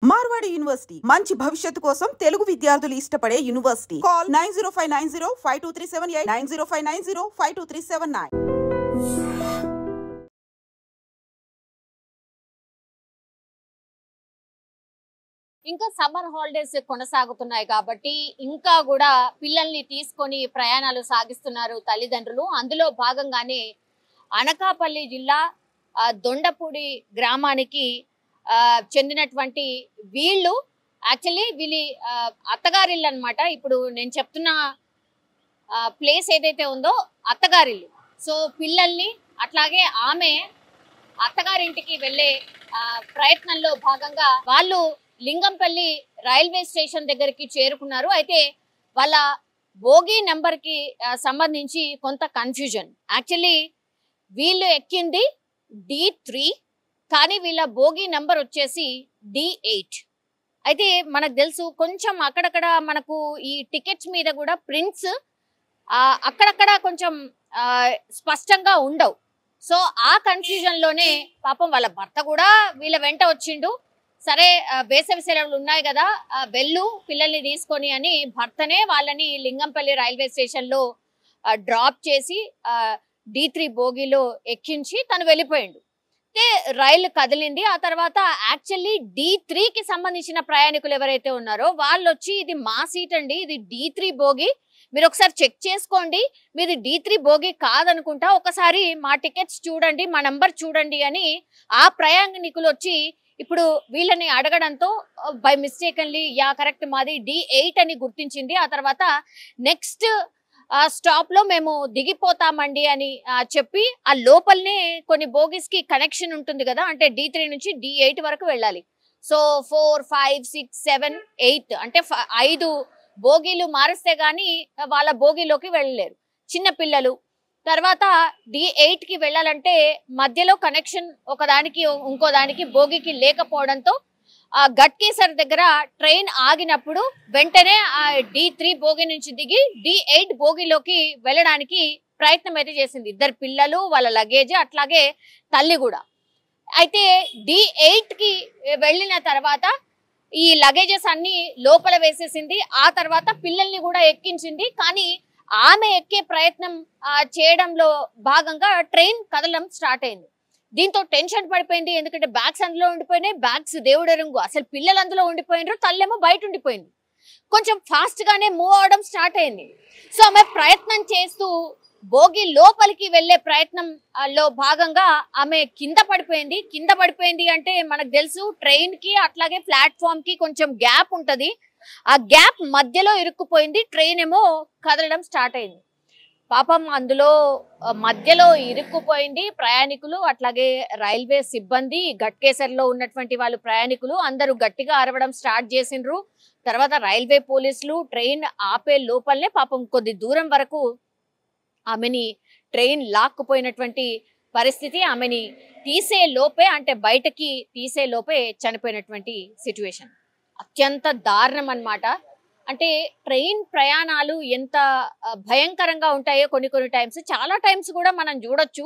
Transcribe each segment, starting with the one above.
Marwadi university మంచి భవిష్యత్తు కోసం తెలుగు విద్యార్థులు ఇష్టపడే యూనివర్సిటీ. కాల్ 9059052378 9059052379. ఇంకా సమ్మర్ హాలిడేస్ కొనసాగుతున్నాయి కాబట్టి ఇంకా కూడా పిల్లల్ని తీసుకొని ప్రయాణాలు సాగిస్తున్నారు తల్లిదండ్రులు. అందులో భాగంగానే అనకాపల్లి జిల్లా దొండపూడి గ్రామానికి చెందినటువంటి వీళ్ళు యాక్చువల్లీ వీళ్ళ అత్తగారిల్లు అనమాట. ఇప్పుడు నేను చెప్తున్న ప్లేస్ ఏదైతే ఉందో అత్తగారిల్లు. సో పిల్లల్ని అట్లాగే ఆమె అత్తగారింటికి వెళ్ళే ప్రయత్నంలో భాగంగా వాళ్ళు లింగంపల్లి రైల్వే స్టేషన్ దగ్గరికి చేరుకున్నారు. అయితే వాళ్ళ బోగి నెంబర్కి సంబంధించి కొంత కన్ఫ్యూజన్. యాక్చువల్లీ వీళ్ళు ఎక్కింది D3 కానీ వీళ్ళ బోగి నెంబర్ వచ్చేసి D8. అయితే మనకు తెలుసు కొంచెం అక్కడక్కడ మనకు ఈ టికెట్స్ మీద కూడా ప్రింట్స్ అక్కడక్కడ కొంచెం స్పష్టంగా ఉండవు. సో ఆ కన్ఫ్యూజన్ లోనే పాపం వాళ్ళ భర్త కూడా వీళ్ళ వెంట వచ్చిండు. సరే వేసవి సెలవులు ఉన్నాయి కదా వెళ్ళు పిల్లల్ని తీసుకొని అని భర్తనే వాళ్ళని లింగంపల్లి రైల్వే స్టేషన్ లో డ్రాప్ చేసి D3 బోగిలో ఎక్కించి తను వెళ్ళిపోయిండు. రైలు కదిలింది. ఆ తర్వాత యాక్చువల్లీ D3కి సంబంధించిన ప్రయాణికులు ఎవరైతే ఉన్నారో వాళ్ళు వచ్చి ఇది మా సీట్ అండి, ఇది D3 బోగి, మీరు ఒకసారి చెక్ చేసుకోండి, మీది D3 బోగి కాదనుకుంటా, ఒకసారి మా టికెట్స్ చూడండి, మా నంబర్ చూడండి అని ఆ ప్రయాణికులు వచ్చి ఇప్పుడు వీళ్ళని అడగడంతో బై మిస్టేకన్లీ కరెక్ట్ మాది D8 అని గుర్తించింది. ఆ తర్వాత నెక్స్ట్ స్టాప్ లో మేము దిగిపోతామండి అని చెప్పి ఆ లోపలనే కొన్ని బోగీస్ కి కనెక్షన్ ఉంటుంది కదా, అంటే D3 నుంచి D8 వరకు వెళ్ళాలి. సో 4, 5, 6, 7, 8 అంటే 5 బోగీలు మారిస్తే గానీ వాళ్ళ బోగీలోకి వెళ్ళలేరు చిన్న పిల్లలు. తర్వాత D8 కి వెళ్ళాలంటే మధ్యలో కనెక్షన్ ఒకదానికి ఇంకో దానికి బోగికి లేకపోవడంతో గట్కేసర్ దగ్గర ట్రైన్ ఆగినప్పుడు వెంటనే D3 బోగి నుంచి దిగి D8 బోగిలోకి వెళ్ళడానికి ప్రయత్నం అయితే చేసింది. ఇద్దరు పిల్లలు, వాళ్ళ లగేజ్, అట్లాగే తల్లి కూడా. అయితే D8 కి వెళ్ళిన తర్వాత ఈ లగేజెస్ అన్ని లోపల వేసేసింది. ఆ తర్వాత పిల్లల్ని కూడా ఎక్కించింది. కానీ ఆమె ఎక్కే ప్రయత్నం చేయడంలో భాగంగా ట్రైన్ కదలడం స్టార్ట్ అయింది. దీంతో టెన్షన్ పడిపోయింది. ఎందుకంటే బ్యాగ్స్ అందులో ఉండిపోయినాయి, బ్యాగ్స్ దేవుడు రంగు, అసలు పిల్లలు అందులో ఉండిపోయినారు, తల్లేమో బయట ఉండిపోయింది. కొంచెం ఫాస్ట్ గానే మూవ్ అవడం స్టార్ట్ అయింది. సో ఆమె ప్రయత్నం చేస్తూ బోగి లోపలికి వెళ్లే ప్రయత్నం లో భాగంగా ఆమె కింద పడిపోయింది అంటే మనకు తెలుసు ట్రైన్ కి అట్లాగే ప్లాట్ఫామ్ కి కొంచెం గ్యాప్ ఉంటది. ఆ గ్యాప్ మధ్యలో ఇరుక్కుపోయింది. ట్రైన్ ఏమో కదలడం స్టార్ట్ అయింది. పాపం అందులో మధ్యలో ఇరుక్కుపోయింది. ప్రయాణికులు అట్లాగే రైల్వే సిబ్బంది, గట్కేసర్లో ఉన్నటువంటి వాళ్ళు ప్రయాణికులు అందరూ గట్టిగా అరవడం స్టార్ట్ చేసిండ్రు. తర్వాత రైల్వే పోలీసులు ట్రైన్ ఆపే లోపలనే పాపం కొద్ది దూరం వరకు ఆమెని ట్రైన్ లాక్కుపోయినటువంటి పరిస్థితి. ఆమెని తీసే లోపే అంటే బయటకి తీసే లోపే చనిపోయినటువంటి సిచ్యువేషన్. అత్యంత దారుణం అన్నమాట. అంటే ట్రైన్ ప్రయాణాలు ఎంత భయంకరంగా ఉంటాయో కొన్ని టైమ్స్, చాలా టైమ్స్ కూడా మనం చూడొచ్చు.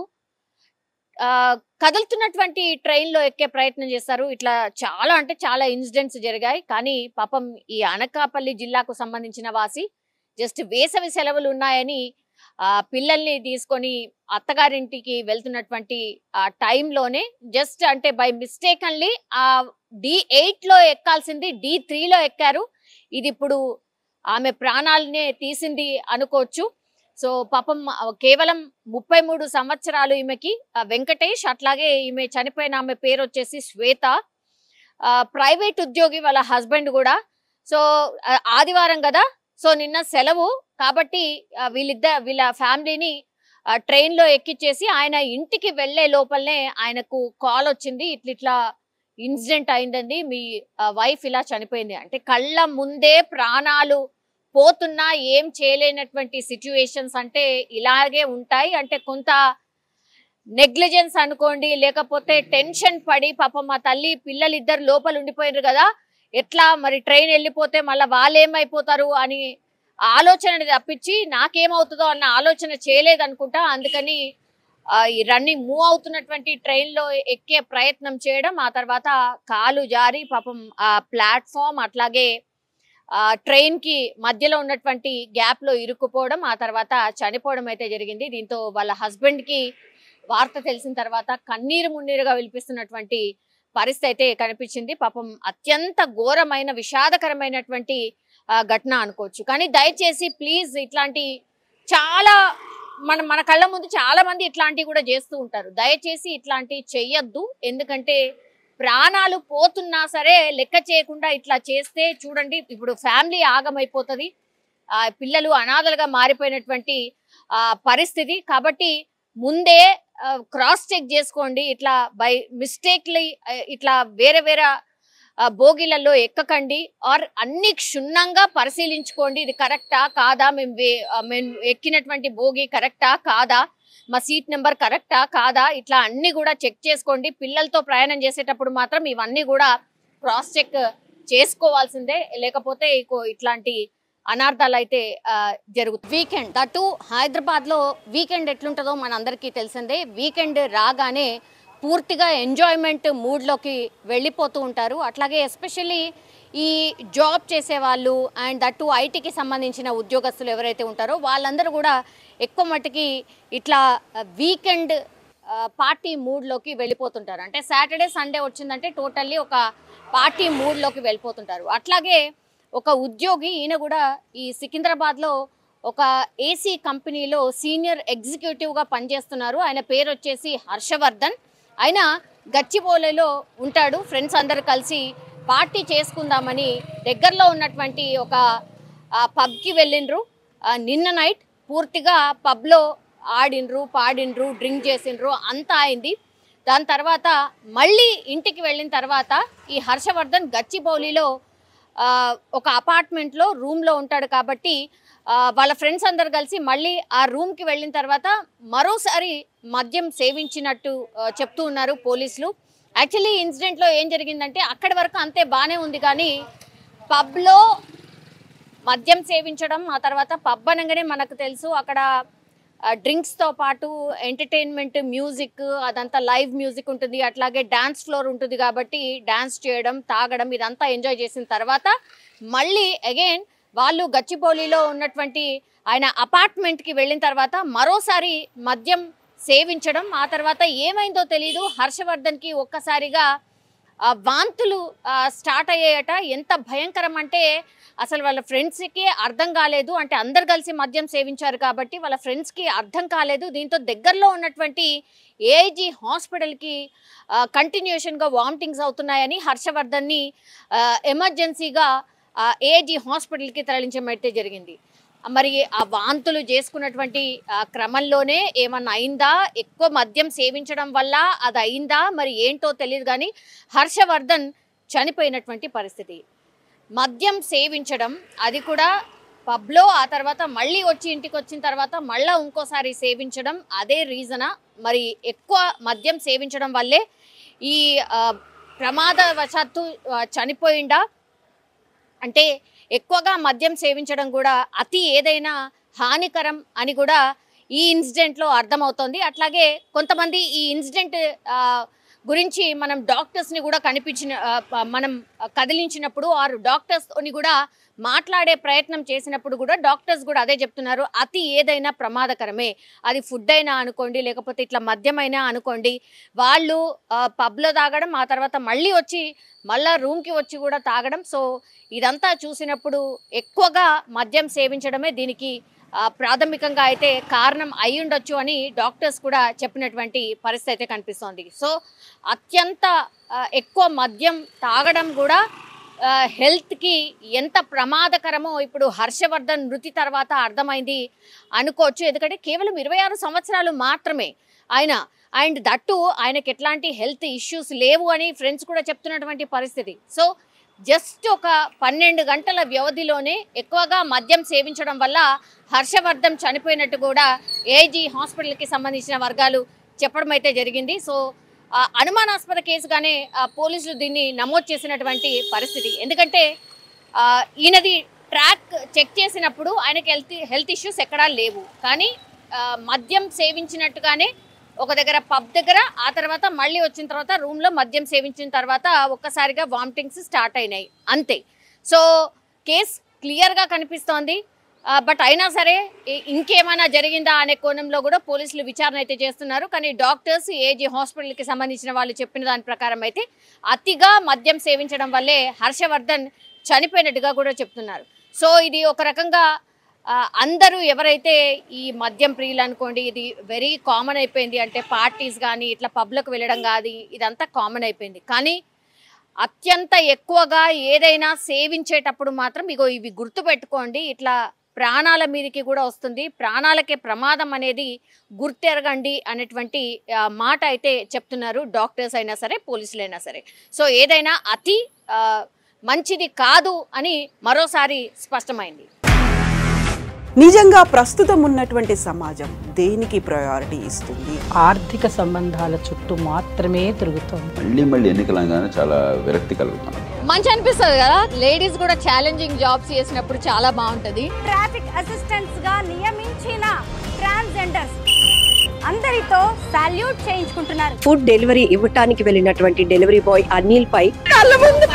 కదులుతున్నటువంటి ట్రైన్ లో ఎక్కే ప్రయత్నం చేస్తారు. ఇట్లా చాలా అంటే చాలా ఇన్సిడెంట్స్ జరిగాయి. కానీ పాపం ఈ అనకాపల్లి జిల్లాకు సంబంధించిన వాసి జస్ట్ వేసవి సెలవులు ఉన్నాయని పిల్లల్ని తీసుకొని అత్తగారింటికి వెళ్తున్నటువంటి ఆ టైంలోనే జస్ట్ అంటే బై మిస్టేకన్లీ D8 లో ఎక్కాల్సింది D3 లో ఎక్కారు. ఇది ఇప్పుడు ఆమె ప్రాణాలనే తీసింది అనుకోవచ్చు. సో పాపం కేవలం 33 సంవత్సరాలు ఈమెకి. వెంకటేష్, అట్లాగే ఈమె చనిపోయిన ఆమె పేరు వచ్చేసి శ్వేత, ప్రైవేట్ ఉద్యోగి వాళ్ళ హస్బెండ్ కూడా. సో ఆదివారం కదా, సో నిన్న సెలవు కాబట్టి వీళ్ళ ఫ్యామిలీని ట్రైన్ లో ఎక్కిచ్చేసి ఆయన ఇంటికి వెళ్లే లోపలనే ఆయనకు కాల్ వచ్చింది, ఇట్లా ఇన్సిడెంట్ అయిందండి, మీ వైఫ్ ఇలా చనిపోయింది. అంటే కళ్ళ ముందే ప్రాణాలు పోతున్నా ఏం చేయలేనటువంటి సిచ్యువేషన్స్ అంటే ఇలాగే ఉంటాయి. అంటే కొంత నెగ్లిజెన్స్ అనుకోండి, లేకపోతే టెన్షన్ పడి పాపం మా తల్లి పిల్లలు ఇద్దరు లోపల ఉండిపోయారు కదా, ఎట్లా మరి ట్రైన్ వెళ్ళిపోతే మళ్ళీ వాళ్ళు ఏమైపోతారు అని ఆలోచన తప్పించి నాకేమవుతుందో అన్న ఆలోచన చేయలేదనుకుంటా. అందుకని ఈ రన్నింగ్ మూవ్ అవుతున్నటువంటి ట్రైన్ లో ఎక్కే ప్రయత్నం చేయడం, ఆ తర్వాత కాలు జారి పాపం ఆ ప్లాట్ఫామ్ అట్లాగే ట్రైన్ కి మధ్యలో ఉన్నటువంటి గ్యాప్ లో ఇరుక్కుపోవడం, ఆ తర్వాత చనిపోవడం అయితే జరిగింది. దీంతో వాళ్ళ హస్బెండ్ కి వార్త తెలిసిన తర్వాత కన్నీరు మున్నీరుగా విలిపిస్తున్నటువంటి పరిస్థితి అయితే కనిపించింది. పాపం అత్యంత ఘోరమైన విషాదకరమైనటువంటి ఘటన అనుకోవచ్చు. కానీ దయచేసి ప్లీజ్ ఇట్లాంటి చాలా మన కళ్ళ ముందు చాలా మంది ఇట్లాంటివి కూడా చేస్తూ ఉంటారు. దయచేసి ఇట్లాంటివి చెయ్యొద్దు. ఎందుకంటే ప్రాణాలు పోతున్నా సరే లెక్క చేయకుండా ఇట్లా చేస్తే చూడండి, ఇప్పుడు ఫ్యామిలీ ఆగమైపోతుంది, పిల్లలు అనాథలుగా మారిపోయినటువంటి పరిస్థితి. కాబట్టి ముందే క్రాస్ చెక్ చేసుకోండి. ఇట్లా బై మిస్టేక్లీ ఇట్లా వేరే వేరే బోగీలలో ఎక్కకండి. ఆర్ అన్ని క్షుణ్ణంగా పరిశీలించుకోండి. ఇది కరెక్టా కాదా, మేము ఎక్కినటువంటి బోగి కరెక్టా కాదా, మా సీట్ నెంబర్ కరెక్టా కాదా, ఇట్లా అన్ని కూడా చెక్ చేసుకోండి. పిల్లలతో ప్రయాణం చేసేటప్పుడు మాత్రం ఇవన్నీ కూడా క్రాస్ చెక్ చేసుకోవాల్సిందే, లేకపోతే ఇట్లాంటి అనార్థాలు అయితే జరుగుతుంది. వీకెండ్ దట్టు హైదరాబాద్ లో వీకెండ్ ఎట్లుంటుందో మన అందరికీ తెలిసిందే. వీకెండ్ రాగానే పూర్తిగా ఎంజాయ్మెంట్ మూడ్లోకి వెళ్ళిపోతూ ఉంటారు. అట్లాగే ఎస్పెషల్లీ ఈ జాబ్ చేసేవాళ్ళు అండ్ దట్టు ఐటీకి సంబంధించిన ఉద్యోగస్తులు ఎవరైతే ఉంటారో వాళ్ళందరూ కూడా ఎక్కువ మట్టుకి ఇట్లా వీకెండ్ పార్టీ మూడ్లోకి వెళ్ళిపోతుంటారు. అంటే సాటర్డే సండే వచ్చిందంటే టోటల్లీ ఒక పార్టీ మూడ్లోకి వెళ్ళిపోతుంటారు. అట్లాగే ఒక ఉద్యోగి, ఈయన కూడా ఈ సికింద్రాబాద్లో ఒక ఏసీ కంపెనీలో సీనియర్ ఎగ్జిక్యూటివ్గా పనిచేస్తున్నారు. ఆయన పేరు వచ్చేసి హర్షవర్ధన్. ఆయన గచ్చిబౌలిలో ఉంటాడు. ఫ్రెండ్స్ అందరు కలిసి పార్టీ చేసుకుందామని దగ్గరలో ఉన్నటువంటి ఒక పబ్కి వెళ్ళిండ్రు. నిన్న నైట్ పూర్తిగా పబ్లో ఆడిండ్రు, పాడిండ్రు, డ్రింక్ చేసిండ్రు, అంతా అయింది. దాని తర్వాత మళ్ళీ ఇంటికి వెళ్ళిన తర్వాత ఈ హర్షవర్ధన్ గచ్చిబౌలిలో ఒక అపార్ట్మెంట్లో రూమ్లో ఉంటాడు. కాబట్టి వాళ్ళ ఫ్రెండ్స్ అందరు కలిసి మళ్ళీ ఆ రూమ్కి వెళ్ళిన తర్వాత మరోసారి మద్యం సేవించినట్టు చెప్తూ ఉన్నారు పోలీసులు. యాక్చువల్లీ ఇన్సిడెంట్లో ఏం జరిగిందంటే అక్కడి వరకు అంతే బాగానే ఉంది, కానీ పబ్లో మద్యం సేవించడం, ఆ తర్వాత పబ్ అనగానే మనకు తెలుసు అక్కడ డ్రింక్స్తో పాటు ఎంటర్టైన్మెంట్, మ్యూజిక్, అదంతా లైవ్ మ్యూజిక్ ఉంటుంది, అట్లాగే డ్యాన్స్ ఫ్లోర్ ఉంటుంది. కాబట్టి డ్యాన్స్ చేయడం, తాగడం ఇదంతా ఎంజాయ్ చేసిన తర్వాత మళ్ళీ అగైన్ వాళ్ళు గచ్చిబౌలిలో ఉన్నటువంటి ఆయన అపార్ట్మెంట్కి వెళ్ళిన తర్వాత మరోసారి మద్యం సేవించడం, ఆ తర్వాత ఏమైందో తెలీదు హర్షవర్ధన్కి ఒక్కసారిగా వాంతులు స్టార్ట్ అయ్యాయట. ఎంత భయంకరం అంటే అసలు వాళ్ళ ఫ్రెండ్స్కి అర్థం కాలేదు. అంటే అందరు కలిసి మద్యం సేవించారు కాబట్టి వాళ్ళ ఫ్రెండ్స్కి అర్థం కాలేదు. దీంతో దగ్గరలో ఉన్నటువంటి ఏఐజీ హాస్పిటల్కి కంటిన్యూషన్గా వామిటింగ్స్ అవుతున్నాయని హర్షవర్ధన్ని ఎమర్జెన్సీగా ఏఐజీ హాస్పిటల్కి తరలించమైతే జరిగింది. మరి ఆ వాంతులు చేసుకున్నటువంటి క్రమంలోనే ఏమన్నా అయిందా, ఎక్కువ మద్యం సేవించడం వల్ల అది అయిందా, మరి ఏంటో తెలియదు, కానీ హర్షవర్ధన్ చనిపోయినటువంటి పరిస్థితి. మద్యం సేవించడం, అది కూడా పబ్లో, ఆ తర్వాత మళ్ళీ వచ్చి ఇంటికి వచ్చిన తర్వాత మళ్ళీ ఇంకోసారి సేవించడం, అదే రీజనా? మరి ఎక్కువ మద్యం సేవించడం వల్లే ఈ ప్రమాదవశాత్తు చనిపోయిందా? అంటే ఎక్కువగా మద్యం సేవించడం కూడా అతి ఏదైనా హానికరం అని కూడా ఈ ఇన్సిడెంట్లో అర్థమవుతోంది. అట్లాగే కొంతమంది ఈ ఇన్సిడెంట్ గురించి మనం డాక్టర్స్ని కూడా మనం కదిలించినప్పుడు ఆరు డాక్టర్స్తోని కూడా మాట్లాడే ప్రయత్నం చేసినప్పుడు కూడా డాక్టర్స్ కూడా అదే చెప్తున్నారు, అతి ఏదైనా ప్రమాదకరమే. అది ఫుడ్ అయినా అనుకోండి, లేకపోతే ఇట్లా మద్యమైనా అనుకోండి, వాళ్ళు పబ్లో తాగడం, ఆ తర్వాత మళ్ళీ వచ్చి మళ్ళా రూమ్కి వచ్చి కూడా తాగడం. సో ఇదంతా చూసినప్పుడు ఎక్కువగా మద్యం సేవించడమే దీనికి ప్రాథమికంగా అయితే కారణం అయి ఉండొచ్చు అని డాక్టర్స్ కూడా చెప్పినటువంటి పరిస్థితి అయితే కనిపిస్తోంది. సో అత్యంత ఎక్కువ మద్యం తాగడం కూడా హెల్త్కి ఎంత ప్రమాదకరమో ఇప్పుడు హర్షవర్ధన్ మృతి తర్వాత అర్థమైంది అనుకోవచ్చు. ఎందుకంటే కేవలం 26 సంవత్సరాలు మాత్రమే ఆయన, అండ్ దట్టు ఆయనకి ఎట్లాంటి హెల్త్ ఇష్యూస్ లేవు అని ఫ్రెండ్స్ కూడా చెప్తున్నటువంటి పరిస్థితి. సో జస్ట్ ఒక 12 గంటల వ్యవధిలోనే ఎక్కువగా మద్యం సేవించడం వల్ల హర్షవర్ధన్ చనిపోయినట్టు కూడా ఏఐజీ హాస్పిటల్కి సంబంధించిన వర్గాలు చెప్పడం అయితే జరిగింది. సో అనుమానాస్పద కేసుగానే పోలీసులు దీన్ని నమోదు చేసినటువంటి పరిస్థితి. ఎందుకంటే ఈయనది ట్రాక్ చెక్ చేసినప్పుడు ఆయనకి హెల్త్ ఇష్యూస్ ఎక్కడా లేవు, కానీ మద్యం సేవించినట్టుగానే ఒక దగ్గర పబ్ దగ్గర, ఆ తర్వాత మళ్ళీ వచ్చిన తర్వాత రూమ్లో మద్యం సేవించిన తర్వాత ఒక్కసారిగా వామిటింగ్స్ స్టార్ట్ అయినాయి అంతే. సో కేస్ క్లియర్గా కనిపిస్తోంది. బట్ అయినా సరే ఇంకేమైనా జరిగిందా అనే కోణంలో కూడా పోలీసులు విచారణ అయితే చేస్తున్నారు. కానీ డాక్టర్స్, ఏజీ హాస్పిటల్కి సంబంధించిన వాళ్ళు చెప్పిన దాని ప్రకారం అయితే అతిగా మద్యం సేవించడం వల్లే హర్షవర్ధన్ చనిపోయినట్టుగా కూడా చెప్తున్నారు. సో ఇది ఒక రకంగా అందరూ ఎవరైతే ఈ మద్యం ప్రియులు అనుకోండి, ఇది వెరీ కామన్ అయిపోయింది. అంటే పార్టీస్ కానీ ఇట్లా పబ్లకు వెళ్ళడం కానీ ఇదంతా కామన్ అయిపోయింది. కానీ అత్యంత ఎక్కువగా ఏదైనా సేవించేటప్పుడు మాత్రం ఇవి గుర్తుపెట్టుకోండి, ఇట్లా ప్రాణాల మీదకి కూడా వస్తుంది, ప్రాణాలకే ప్రమాదం అనేది గుర్తెరగండి అనేటువంటి మాట అయితే చెప్తున్నారు డాక్టర్స్ అయినా సరే, పోలీసులు అయినా సరే. సో ఏదైనా అతి మంచిది కాదు అని మరోసారి స్పష్టమైంది. నిజంగా ప్రస్తుతం ఉన్నటువంటి సమాజం దేనికి ప్రయారిటీ ఇస్తుంది? ఆర్థిక సంబంధాల చుట్టూ మాత్రమే తిరుగుతుంది. మళ్ళీ ఎన్నికలంగానే చాలా విరక్తి కలుగుతున్నాం. మంచి అనిపిస్తుంది కదా, లేడీస్ కూడా ఛాలెంజింగ్ జాబ్స్ చేసినప్పుడు చాలా బాగుంటది. ట్రాఫిక్ అసిస్టెంట్స్ గా నియమించిన ట్రాన్స్జెండర్స్ అందరితో సాల్యూట్ చేయించుకుంటున్నారు. ఫుడ్ డెలివరీ ఇవ్వటానికి వెళ్ళినటువంటి డెలివరీ బాయ్ అనిల్ పై కళ్ళ ముందు